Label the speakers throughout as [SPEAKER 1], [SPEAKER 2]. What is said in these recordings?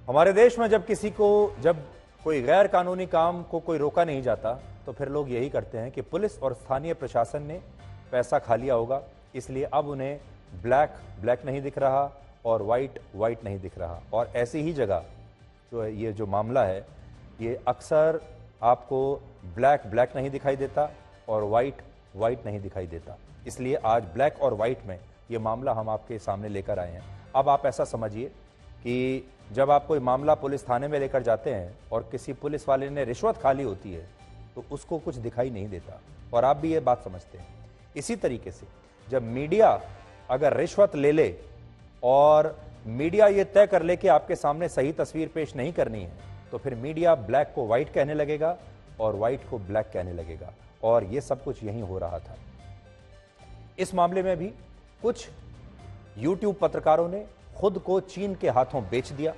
[SPEAKER 1] हमारे देश में जब कोई गैर कानूनी काम को कोई रोका नहीं जाता तो फिर लोग यही करते हैं कि पुलिस और स्थानीय प्रशासन ने पैसा खा लिया होगा, इसलिए अब उन्हें ब्लैक ब्लैक नहीं दिख रहा और वाइट वाइट नहीं दिख रहा। और ऐसी ही जगह जो है, ये जो मामला है, ये अक्सर आपको ब्लैक ब्लैक नहीं दिखाई देता और वाइट वाइट नहीं दिखाई देता। इसलिए आज ब्लैक और वाइट में ये मामला हम आपके सामने लेकर आए हैं। अब आप ऐसा समझिए कि जब आप कोई मामला पुलिस थाने में लेकर जाते हैं और किसी पुलिस वाले ने रिश्वत खा ली होती है तो उसको कुछ दिखाई नहीं देता, और आप भी ये बात समझते हैं। इसी तरीके से जब मीडिया अगर रिश्वत ले ले और मीडिया ये तय कर ले कि आपके सामने सही तस्वीर पेश नहीं करनी है, तो फिर मीडिया ब्लैक को वाइट कहने लगेगा और वाइट को ब्लैक कहने लगेगा। और ये सब कुछ यही हो रहा था। इस मामले में भी कुछ यूट्यूब पत्रकारों ने खुद को चीन के हाथों बेच दिया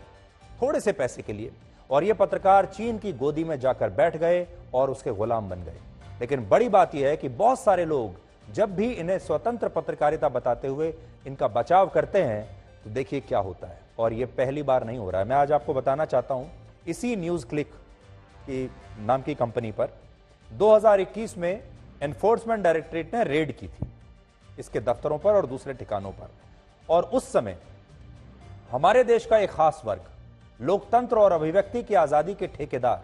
[SPEAKER 1] थोड़े से पैसे के लिए, और ये पत्रकार चीन की गोदी में जाकर बैठ गए और उसके गुलाम बन गए। लेकिन बड़ी बात यह है कि बहुत सारे लोग जब भी इन्हें स्वतंत्र पत्रकारिता बताते हुए इनका बचाव करते हैं तो देखिए क्या होता है। और ये पहली बार नहीं हो रहा है। मैं आज आपको बताना चाहता हूं, इसी न्यूज क्लिक की नाम की कंपनी पर 2021 में एनफोर्समेंट डायरेक्टरेट ने रेड की थी इसके दफ्तरों पर और दूसरे ठिकानों पर। और उस समय हमारे देश का एक खास वर्ग, लोकतंत्र और अभिव्यक्ति की आजादी के ठेकेदार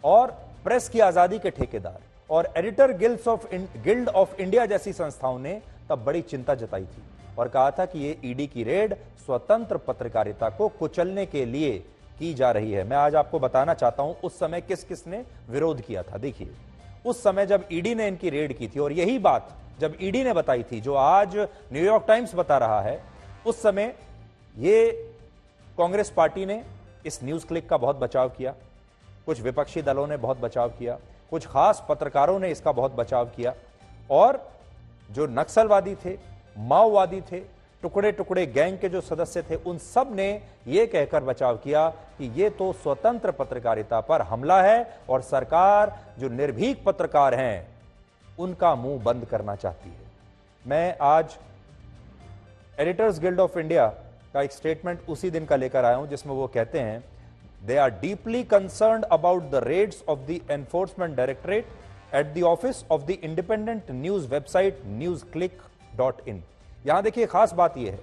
[SPEAKER 1] और प्रेस की आजादी के ठेकेदार और एडिटर गिल्ड ऑफ इंडिया जैसी संस्थाओं ने तब बड़ी चिंता जताई थी और कहा था कि ये ईडी की रेड स्वतंत्र पत्रकारिता को कुचलने के लिए की जा रही है। मैं आज आपको बताना चाहता हूं उस समय किस किस ने विरोध किया था। देखिए, उस समय जब ईडी ने इनकी रेड की थी और यही बात जब ईडी ने बताई थी जो आज न्यूयॉर्क टाइम्स बता रहा है, उस समय ये कांग्रेस पार्टी ने इस न्यूज क्लिक का बहुत बचाव किया, कुछ विपक्षी दलों ने बहुत बचाव किया, कुछ खास पत्रकारों ने इसका बहुत बचाव किया, और जो नक्सलवादी थे, माओवादी थे, टुकड़े टुकड़े गैंग के जो सदस्य थे, उन सब ने यह कहकर बचाव किया कि यह तो स्वतंत्र पत्रकारिता पर हमला है और सरकार जो निर्भीक पत्रकार हैं उनका मुंह बंद करना चाहती है। मैं आज एडिटर्स गिल्ड ऑफ इंडिया का एक स्टेटमेंट उसी दिन का लेकर आया हूं जिसमें वो कहते हैं, they are deeply concerned about the raids of the enforcement directorate at the office of the independent news website newsclick.in। यहां देखिए खास बात यह है,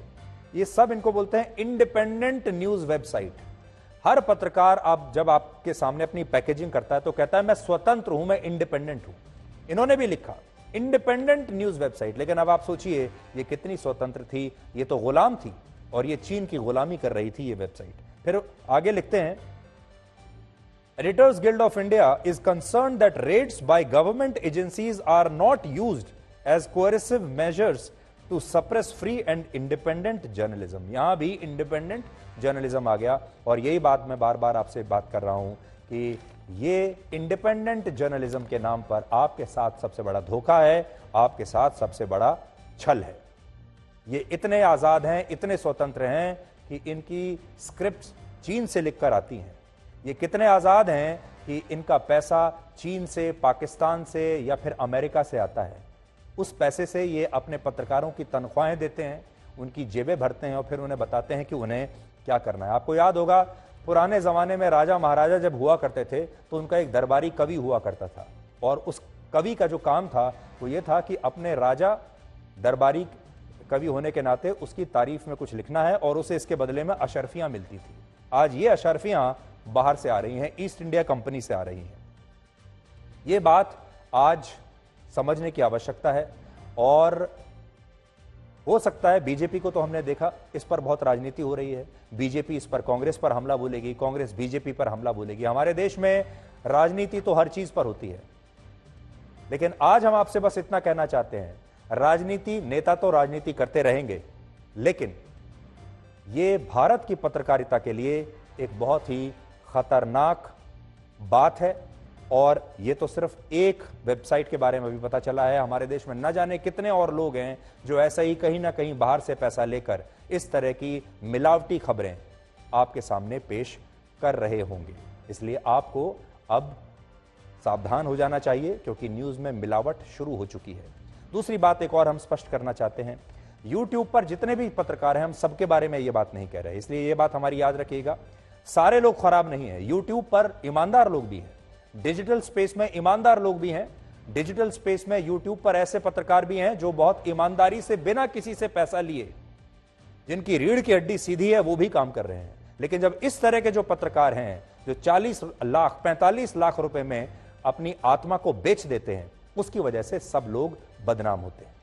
[SPEAKER 1] ये सब इनको बोलते हैं इंडिपेंडेंट न्यूज वेबसाइट। हर पत्रकार जब आपके सामने अपनी पैकेजिंग करता है तो कहता है मैं स्वतंत्र हूं, मैं इंडिपेंडेंट हूं। इन्होंने भी लिखा इंडिपेंडेंट न्यूज वेबसाइट, लेकिन अब आप सोचिए ये कितनी स्वतंत्र थी, ये तो गुलाम थी और ये चीन की गुलामी कर रही थी ये वेबसाइट। फिर आगे लिखते हैं, editors guild of India is concerned that raids by government agencies are not used as coercive measures to suppress free and independent journalism. यहां भी इंडिपेंडेंट जर्नलिज्म आ गया, और यही बात मैं बार बार आपसे बात कर रहा हूं कि ये इंडिपेंडेंट जर्नलिज्म के नाम पर आपके साथ सबसे बड़ा धोखा है, आपके साथ सबसे बड़ा छल है। ये इतने आजाद हैं, इतने स्वतंत्र हैं कि इनकी स्क्रिप्ट्स चीन से लिखकर आती हैं। ये कितने आजाद हैं कि इनका पैसा चीन से, पाकिस्तान से या फिर अमेरिका से आता है। उस पैसे से ये अपने पत्रकारों की तनख्वाहें देते हैं, उनकी जेबें भरते हैं और फिर उन्हें बताते हैं कि उन्हें क्या करना है। आपको याद होगा पुराने जमाने में राजा महाराजा जब हुआ करते थे तो उनका एक दरबारी कवि हुआ करता था, और उस कवि का जो काम था वो ये था कि अपने राजा दरबारी कवि होने के नाते उसकी तारीफ में कुछ लिखना है और उसे इसके बदले में अशर्फियां मिलती थी। आज ये अशर्फियां बाहर से आ रही हैं, ईस्ट इंडिया कंपनी से आ रही हैं। ये बात आज समझने की आवश्यकता है, और हो सकता है बीजेपी को तो हमने देखा इस पर बहुत राजनीति हो रही है, बीजेपी इस पर कांग्रेस पर हमला बोलेगी, कांग्रेस बीजेपी पर हमला बोलेगी। हमारे देश में राजनीति तो हर चीज पर होती है, लेकिन आज हम आपसे बस इतना कहना चाहते हैं, राजनीति, नेता तो राजनीति करते रहेंगे, लेकिन ये भारत की पत्रकारिता के लिए एक बहुत ही खतरनाक बात है। और ये तो सिर्फ एक वेबसाइट के बारे में भी पता चला है, हमारे देश में न जाने कितने और लोग हैं जो ऐसा ही कहीं ना कहीं बाहर से पैसा लेकर इस तरह की मिलावटी खबरें आपके सामने पेश कर रहे होंगे। इसलिए आपको अब सावधान हो जाना चाहिए, क्योंकि न्यूज में मिलावट शुरू हो चुकी है। दूसरी बात एक और हम स्पष्ट करना चाहते हैं, यूट्यूब पर जितने भी पत्रकार हैं हम सबके बारे में ये बात नहीं कह रहे, इसलिए ये बात हमारी याद रखिएगा। सारे लोग खराब नहीं है। यूट्यूब पर ईमानदार लोग भी हैं, डिजिटल स्पेस में ईमानदार लोग भी हैं, डिजिटल स्पेस में यूट्यूब पर ऐसे पत्रकार भी हैं जो बहुत ईमानदारी से बिना किसी से पैसा लिए, जिनकी रीढ़ की हड्डी सीधी है, वो भी काम कर रहे हैं। लेकिन जब इस तरह के जो पत्रकार हैं जो 40 लाख 45 लाख रुपए में अपनी आत्मा को बेच देते हैं, उसकी वजह से सब लोग बदनाम होते हैं।